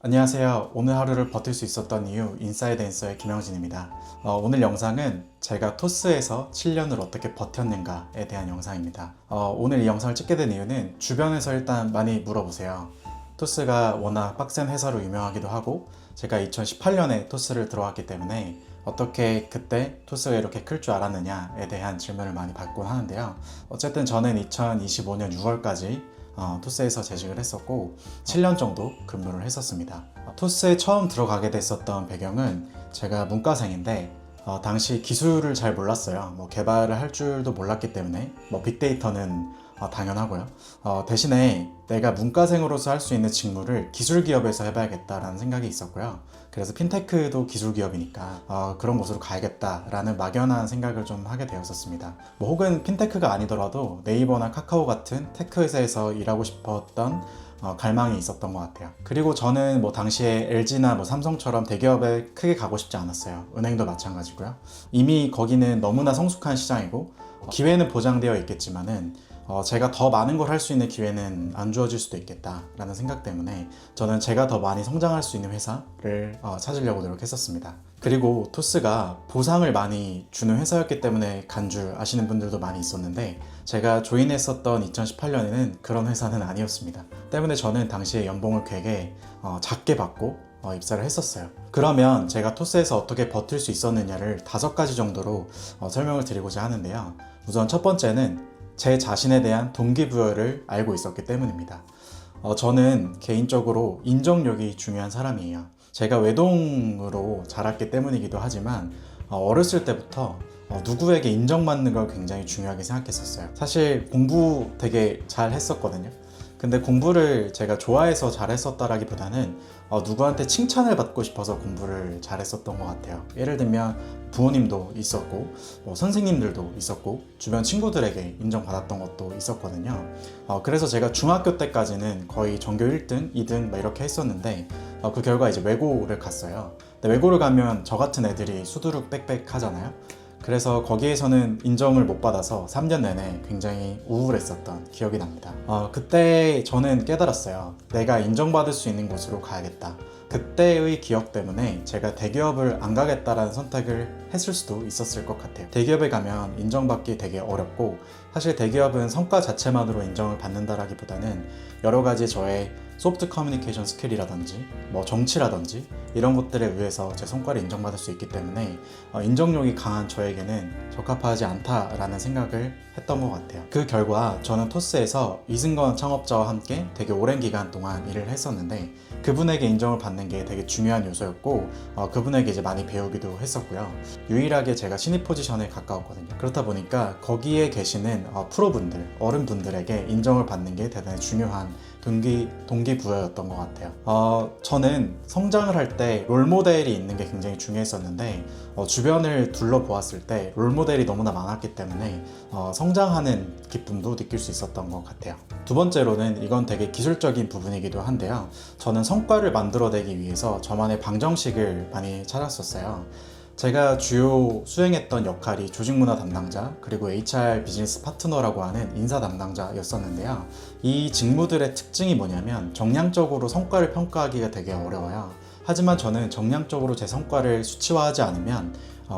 안녕하세요. 오늘 하루를 버틸 수 있었던 이유 인사이드 앤서의 김영진입니다. 오늘 영상은 제가 토스에서 7년을 어떻게 버텼는가에 대한 영상입니다. 오늘 이 영상을 찍게 된 이유는 주변에서 일단 많이 물어보세요. 토스가 워낙 빡센 회사로 유명하기도 하고 제가 2018년에 토스를 들어왔기 때문에 어떻게 그때 토스가 이렇게 클 줄 알았느냐에 대한 질문을 많이 받곤 하는데요. 어쨌든 저는 2025년 6월까지 토스에서 재직을 했었고 7년 정도 근무를 했었습니다. 토스에 처음 들어가게 됐었던 배경은 제가 문과생인데 당시 기술을 잘 몰랐어요. 개발을 할 줄도 몰랐기 때문에 빅데이터는 당연하고요. 대신에 내가 문과생으로서 할 수 있는 직무를 기술 기업에서 해봐야겠다라는 생각이 있었고요. 그래서 핀테크도 기술 기업이니까 그런 곳으로 가야겠다라는 막연한 생각을 좀 하게 되었었습니다. 혹은 핀테크가 아니더라도 네이버나 카카오 같은 테크 회사에서 일하고 싶었던 갈망이 있었던 것 같아요. 그리고 저는 당시에 LG나 삼성처럼 대기업에 크게 가고 싶지 않았어요. 은행도 마찬가지고요. 이미 거기는 너무나 성숙한 시장이고 기회는 보장되어 있겠지만은 제가 더 많은 걸 할 수 있는 기회는 안 주어질 수도 있겠다라는 생각 때문에 저는 제가 더 많이 성장할 수 있는 회사를 찾으려고 노력했었습니다. 그리고 토스가 보상을 많이 주는 회사였기 때문에 간 줄 아시는 분들도 많이 있었는데 제가 조인했었던 2018년에는 그런 회사는 아니었습니다. 때문에 저는 당시에 연봉을 되게 작게 받고 입사를 했었어요. 그러면 제가 토스에서 어떻게 버틸 수 있었느냐를 5가지 정도로 설명을 드리고자 하는데요. 우선 첫 번째는 제 자신에 대한 동기부여를 알고 있었기 때문입니다. 저는 개인적으로 인정력이 중요한 사람이에요. 제가 외동으로 자랐기 때문이기도 하지만 어렸을 때부터 누구에게 인정받는 걸 굉장히 중요하게 생각했었어요. 사실 공부 되게 잘 했었거든요. 근데 공부를 제가 좋아해서 잘했었다라기보다는 누구한테 칭찬을 받고 싶어서 공부를 잘했었던 것 같아요. 예를 들면 부모님도 있었고 선생님들도 있었고 주변 친구들에게 인정받았던 것도 있었거든요. 그래서 제가 중학교 때까지는 거의 전교 1등, 2등 이렇게 했었는데 그 결과 이제 외고를 갔어요. 근데 외고를 가면 저 같은 애들이 수두룩 빽빽 하잖아요. 그래서 거기에서는 인정을 못 받아서 3년 내내 굉장히 우울했었던 기억이 납니다. 그때 저는 깨달았어요. 내가 인정받을 수 있는 곳으로 가야겠다. 그때의 기억 때문에 제가 대기업을 안 가겠다라는 선택을 했을 수도 있었을 것 같아요. 대기업에 가면 인정받기 되게 어렵고 사실 대기업은 성과 자체만으로 인정을 받는다라기보다는 여러 가지 저의 소프트 커뮤니케이션 스킬이라든지 정치라든지 이런 것들에 의해서 제 성과를 인정받을 수 있기 때문에 인정력이 강한 저에게는 적합하지 않다라는 생각을 했던 것 같아요. 그 결과 저는 토스에서 이승건 창업자와 함께 되게 오랜 기간 동안 일을 했었는데 그분에게 인정을 받는 게 되게 중요한 요소였고 그분에게 이제 많이 배우기도 했었고요. 유일하게 제가 신입 포지션에 가까웠거든요. 그렇다 보니까 거기에 계시는 프로분들, 어른분들에게 인정을 받는 게 대단히 중요한 동기부여였던 것 같아요. 저는 성장을 할 때 롤모델이 있는 게 굉장히 중요했었는데 주변을 둘러보았을 때 롤모델이 너무나 많았기 때문에 성장하는 기쁨도 느낄 수 있었던 것 같아요. 두 번째로는 이건 되게 기술적인 부분이기도 한데요. 저는 성과를 만들어내기 위해서 저만의 방정식을 많이 찾았었어요. 제가 주요 수행했던 역할이 조직문화 담당자 그리고 HR 비즈니스 파트너라고 하는 인사 담당자였었는데요. 이 직무들의 특징이 뭐냐면 정량적으로 성과를 평가하기가 되게 어려워요. 하지만 저는 정량적으로 제 성과를 수치화하지 않으면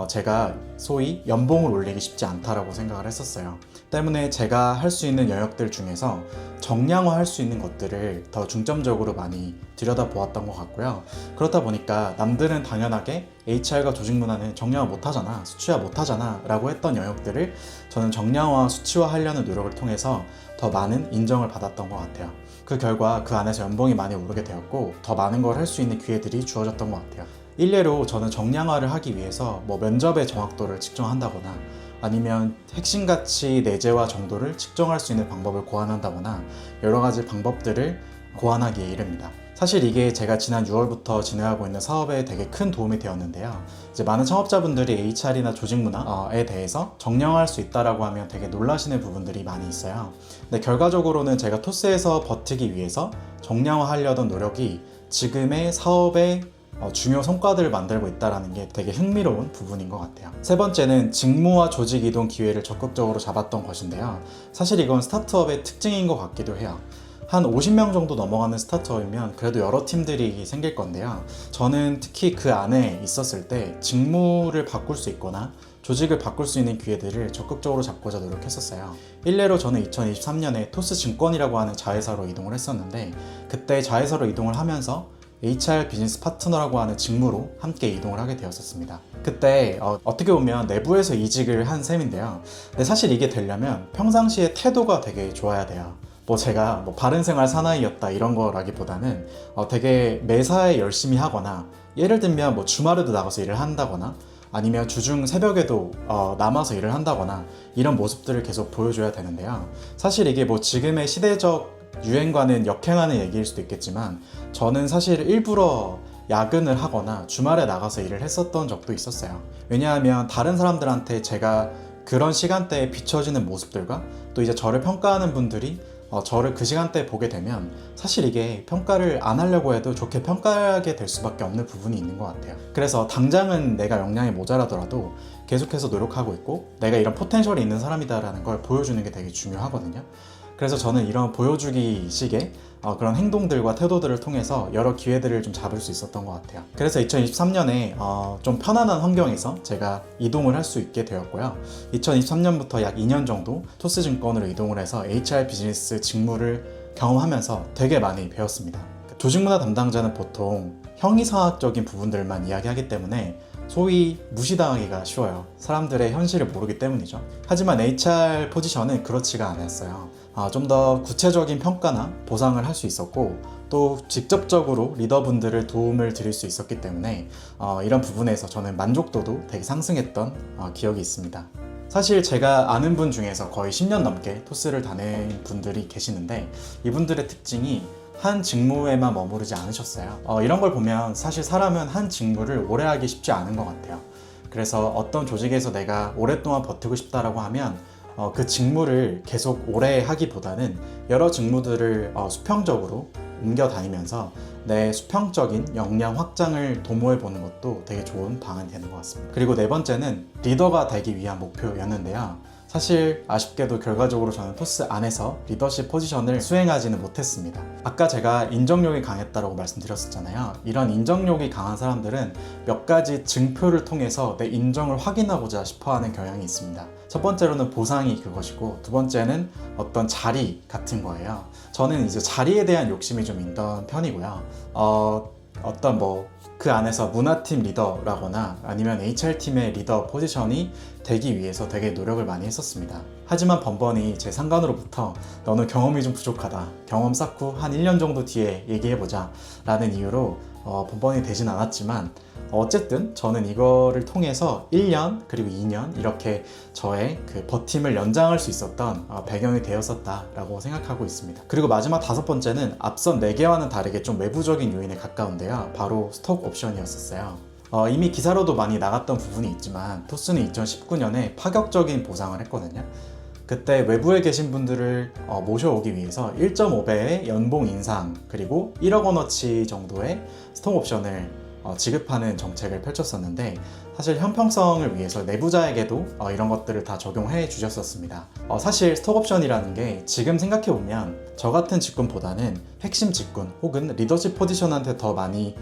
제가 소위 연봉을 올리기 쉽지 않다라고 생각을 했었어요. 때문에 제가 할 수 있는 영역들 중에서 정량화할 수 있는 것들을 더 중점적으로 많이 들여다보았던 것 같고요. 그렇다 보니까 남들은 당연하게 HR과 조직문화는 정량화 못하잖아, 수치화 못하잖아 라고 했던 영역들을 저는 정량화, 수치화하려는 노력을 통해서 더 많은 인정을 받았던 것 같아요. 그 결과 그 안에서 연봉이 많이 오르게 되었고 더 많은 걸 할 수 있는 기회들이 주어졌던 것 같아요. 일례로 저는 정량화를 하기 위해서 면접의 정확도를 측정한다거나 아니면 핵심 가치 내재화 정도를 측정할 수 있는 방법을 고안한다거나 여러 가지 방법들을 고안하기에 이릅니다. 사실 이게 제가 지난 6월부터 진행하고 있는 사업에 되게 큰 도움이 되었는데요. 이제 많은 창업자분들이 HR이나 조직 문화에 대해서 정량화할 수 있다라고 하면 되게 놀라시는 부분들이 많이 있어요. 근데 결과적으로는 제가 토스에서 버티기 위해서 정량화하려던 노력이 지금의 사업의 중요 성과들을 만들고 있다는 게 되게 흥미로운 부분인 것 같아요. 세 번째는 직무와 조직 이동 기회를 적극적으로 잡았던 것인데요. 사실 이건 스타트업의 특징인 것 같기도 해요. 한 50명 정도 넘어가는 스타트업이면 그래도 여러 팀들이 생길 건데요. 저는 특히 그 안에 있었을 때 직무를 바꿀 수 있거나 조직을 바꿀 수 있는 기회들을 적극적으로 잡고자 노력했었어요. 일례로 저는 2023년에 토스증권이라고 하는 자회사로 이동을 했었는데, 그때 자회사로 이동을 하면서 HR 비즈니스 파트너라고 하는 직무로 함께 이동을 하게 되었었습니다. 그때 어떻게 보면 내부에서 이직을 한 셈인데요. 근데 사실 이게 되려면 평상시에 태도가 되게 좋아야 돼요. 제가 바른생활 사나이였다 이런 거라기보다는 되게 매사에 열심히 하거나, 예를 들면 주말에도 나가서 일을 한다거나 아니면 주중 새벽에도 남아서 일을 한다거나 이런 모습들을 계속 보여줘야 되는데요. 사실 이게 지금의 시대적 유행과는 역행하는 얘기일 수도 있겠지만, 저는 사실 일부러 야근을 하거나 주말에 나가서 일을 했었던 적도 있었어요. 왜냐하면 다른 사람들한테 제가 그런 시간대에 비춰지는 모습들과 또 이제 저를 평가하는 분들이 저를 그 시간대에 보게 되면 사실 이게 평가를 안 하려고 해도 좋게 평가하게 될 수밖에 없는 부분이 있는 것 같아요. 그래서 당장은 내가 역량이 모자라더라도 계속해서 노력하고 있고 내가 이런 포텐셜이 있는 사람이다라는 걸 보여주는 게 되게 중요하거든요. 그래서 저는 이런 보여주기 식의 그런 행동들과 태도들을 통해서 여러 기회들을 좀 잡을 수 있었던 것 같아요. 그래서 2023년에 좀 편안한 환경에서 제가 이동을 할 수 있게 되었고요. 2023년부터 약 2년 정도 토스증권으로 이동을 해서 HR 비즈니스 직무를 경험하면서 되게 많이 배웠습니다. 조직문화 담당자는 보통 형이상학적인 부분들만 이야기하기 때문에 소위 무시당하기가 쉬워요. 사람들의 현실을 모르기 때문이죠. 하지만 HR 포지션은 그렇지가 않았어요. 좀 더 구체적인 평가나 보상을 할 수 있었고, 또 직접적으로 리더분들을 도움을 드릴 수 있었기 때문에 이런 부분에서 저는 만족도도 되게 상승했던 기억이 있습니다. 사실 제가 아는 분 중에서 거의 10년 넘게 토스를 다닌 분들이 계시는데, 이분들의 특징이 한 직무에만 머무르지 않으셨어요. 이런 걸 보면 사실 사람은 한 직무를 오래 하기 쉽지 않은 것 같아요. 그래서 어떤 조직에서 내가 오랫동안 버티고 싶다라고 하면 그 직무를 계속 오래 하기보다는 여러 직무들을 수평적으로 옮겨 다니면서 내 수평적인 역량 확장을 도모해 보는 것도 되게 좋은 방안이 되는 것 같습니다. 그리고 네 번째는 리더가 되기 위한 목표였는데요. 사실 아쉽게도 결과적으로 저는 토스 안에서 리더십 포지션을 수행하지는 못했습니다. 아까 제가 인정력이 강했다고 말씀드렸었잖아요. 이런 인정력이 강한 사람들은 몇 가지 증표를 통해서 내 인정을 확인하고자 싶어하는 경향이 있습니다. 첫 번째로는 보상이 그것이고, 두 번째는 어떤 자리 같은 거예요. 저는 이제 자리에 대한 욕심이 좀 있던 편이고요. 어떤 그 안에서 문화팀 리더라거나 아니면 HR팀의 리더 포지션이 되기 위해서 되게 노력을 많이 했었습니다. 하지만 번번이 제 상관으로부터 너는 경험이 좀 부족하다, 경험 쌓고 한 1년 정도 뒤에 얘기해보자 라는 이유로 번번이 되진 않았지만, 어쨌든 저는 이거를 통해서 1년 그리고 2년 이렇게 저의 그 버팀을 연장할 수 있었던 배경이 되었었다라고 생각하고 있습니다. 그리고 마지막 다섯 번째는 앞선 4개와는 다르게 좀 외부적인 요인에 가까운데요. 바로 스톡 옵션이었었어요. 이미 기사로도 많이 나갔던 부분이 있지만 토스는 2019년에 파격적인 보상을 했거든요. 그때 외부에 계신 분들을 모셔오기 위해서 1.5배의 연봉 인상 그리고 1억 원어치 정도의 스톡 옵션을 지급하는 정책을 펼쳤었는데, 사실 형평성을 위해서 내부자에게도 이런 것들을 다 적용해 주셨었습니다. 사실 스톡옵션이라는 게 지금 생각해보면 저 같은 직군보다는 핵심 직군 혹은 리더십 포지션한테 더 많이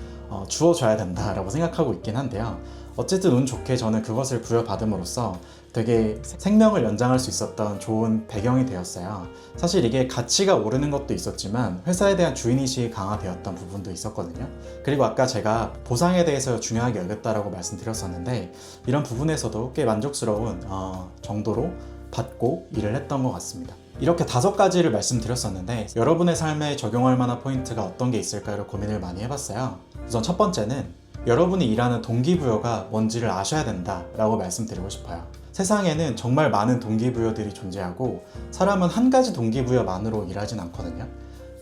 주어져야 된다라고 생각하고 있긴 한데요. 어쨌든 운 좋게 저는 그것을 부여받음으로써 되게 생명을 연장할 수 있었던 좋은 배경이 되었어요. 사실 이게 가치가 오르는 것도 있었지만 회사에 대한 주인의식이 강화되었던 부분도 있었거든요. 그리고 아까 제가 보상에 대해서 중요하게 여겼다라고 말씀드렸었는데, 이런 부분에서도 꽤 만족스러운 정도로 받고 일을 했던 것 같습니다. 이렇게 5가지를 말씀드렸었는데, 여러분의 삶에 적용할 만한 포인트가 어떤 게 있을까를 고민을 많이 해봤어요. 우선 첫 번째는 여러분이 일하는 동기부여가 뭔지를 아셔야 된다라고 말씀드리고 싶어요. 세상에는 정말 많은 동기부여들이 존재하고 사람은 한 가지 동기부여만으로 일하진 않거든요.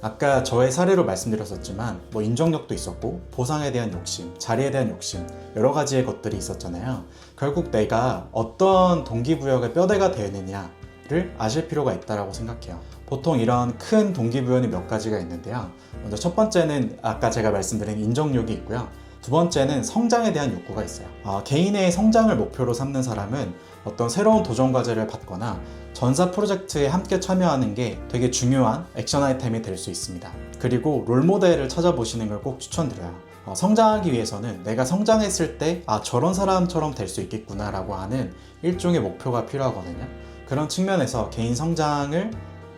아까 저의 사례로 말씀드렸었지만 인정력도 있었고 보상에 대한 욕심, 자리에 대한 욕심, 여러 가지의 것들이 있었잖아요. 결국 내가 어떤 동기부여가 뼈대가 되느냐를 아실 필요가 있다고 생각해요. 보통 이런 큰 동기부여는 몇 가지가 있는데요. 먼저 첫 번째는 아까 제가 말씀드린 인정력이 있고요. 두 번째는 성장에 대한 욕구가 있어요. 개인의 성장을 목표로 삼는 사람은 어떤 새로운 도전 과제를 받거나 전사 프로젝트에 함께 참여하는 게 되게 중요한 액션 아이템이 될 수 있습니다. 그리고 롤모델을 찾아보시는 걸 꼭 추천드려요. 성장하기 위해서는 내가 성장했을 때 저런 사람처럼 될 수 있겠구나 라고 하는 일종의 목표가 필요하거든요. 그런 측면에서 개인 성장을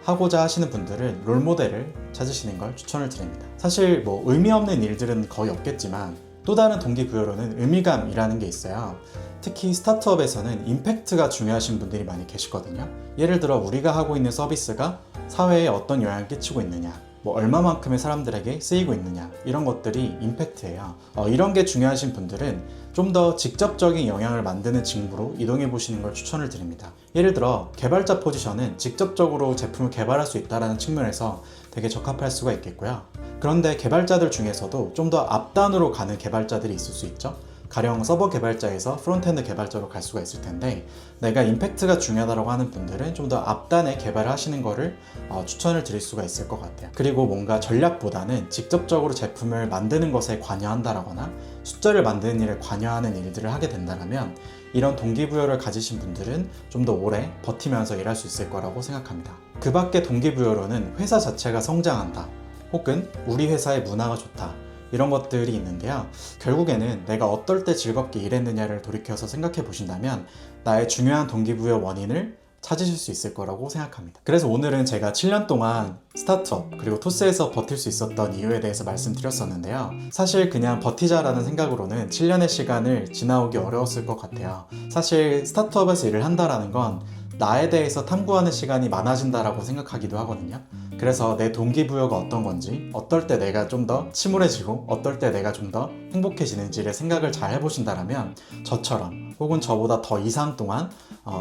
하고자 하시는 분들은 롤모델을 찾으시는 걸 추천을 드립니다. 사실 의미 없는 일들은 거의 없겠지만 또 다른 동기부여로는 의미감이라는 게 있어요. 특히 스타트업에서는 임팩트가 중요하신 분들이 많이 계시거든요. 예를 들어 우리가 하고 있는 서비스가 사회에 어떤 영향을 끼치고 있느냐, 얼마만큼의 사람들에게 쓰이고 있느냐, 이런 것들이 임팩트예요. 이런 게 중요하신 분들은 좀 더 직접적인 영향을 만드는 직무로 이동해 보시는 걸 추천을 드립니다. 예를 들어 개발자 포지션은 직접적으로 제품을 개발할 수 있다는 측면에서 되게 적합할 수가 있겠고요. 그런데 개발자들 중에서도 좀 더 앞단으로 가는 개발자들이 있을 수 있죠. 가령 서버 개발자에서 프론트엔드 개발자로 갈 수가 있을 텐데, 내가 임팩트가 중요하다고 하는 분들은 좀 더 앞단에 개발을 하시는 거를 추천을 드릴 수가 있을 것 같아요. 그리고 뭔가 전략보다는 직접적으로 제품을 만드는 것에 관여한다거나 숫자를 만드는 일에 관여하는 일들을 하게 된다면 이런 동기부여를 가지신 분들은 좀 더 오래 버티면서 일할 수 있을 거라고 생각합니다. 그 밖에 동기부여로는 회사 자체가 성장한다, 혹은 우리 회사의 문화가 좋다, 이런 것들이 있는데요. 결국에는 내가 어떨 때 즐겁게 일했느냐를 돌이켜서 생각해 보신다면 나의 중요한 동기부여 원인을 찾으실 수 있을 거라고 생각합니다. 그래서 오늘은 제가 7년 동안 스타트업 그리고 토스에서 버틸 수 있었던 이유에 대해서 말씀드렸었는데요. 사실 그냥 버티자라는 생각으로는 7년의 시간을 지나오기 어려웠을 것 같아요. 사실 스타트업에서 일을 한다라는 건 나에 대해서 탐구하는 시간이 많아진다라고 생각하기도 하거든요. 그래서 내 동기부여가 어떤 건지, 어떨 때 내가 좀 더 침울해지고 어떨 때 내가 좀 더 행복해지는지를 생각을 잘 해보신다면 저처럼 혹은 저보다 더 이상 동안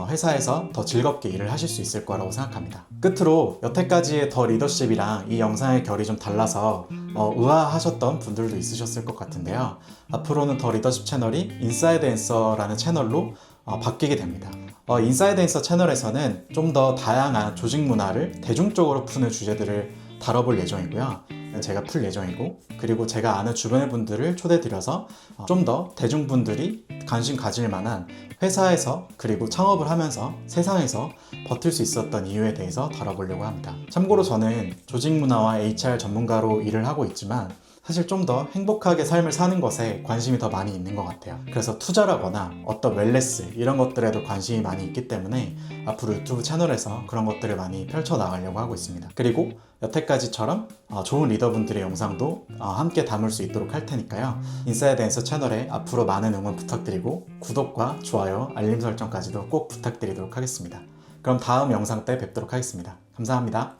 회사에서 더 즐겁게 일을 하실 수 있을 거라고 생각합니다. 끝으로 여태까지의 더 리더십이랑 이 영상의 결이 좀 달라서 의아하셨던 분들도 있으셨을 것 같은데요. 앞으로는 더 리더십 채널이 인사이드 앤서라는 채널로 바뀌게 됩니다. 인사이드 앤서 채널에서는 좀 더 다양한 조직 문화를 대중적으로 푸는 주제들을 다뤄볼 예정이고요. 제가 풀 예정이고, 그리고 제가 아는 주변의 분들을 초대드려서 좀 더 대중분들이 관심 가질 만한 회사에서 그리고 창업을 하면서 세상에서 버틸 수 있었던 이유에 대해서 다뤄보려고 합니다. 참고로 저는 조직 문화와 HR 전문가로 일을 하고 있지만 사실 좀 더 행복하게 삶을 사는 것에 관심이 더 많이 있는 것 같아요. 그래서 투자라거나 어떤 웰네스 이런 것들에도 관심이 많이 있기 때문에 앞으로 유튜브 채널에서 그런 것들을 많이 펼쳐나가려고 하고 있습니다. 그리고 여태까지처럼 좋은 리더분들의 영상도 함께 담을 수 있도록 할 테니까요. 인사이드 앤서 채널에 앞으로 많은 응원 부탁드리고 구독과 좋아요, 알림 설정까지도 꼭 부탁드리도록 하겠습니다. 그럼 다음 영상 때 뵙도록 하겠습니다. 감사합니다.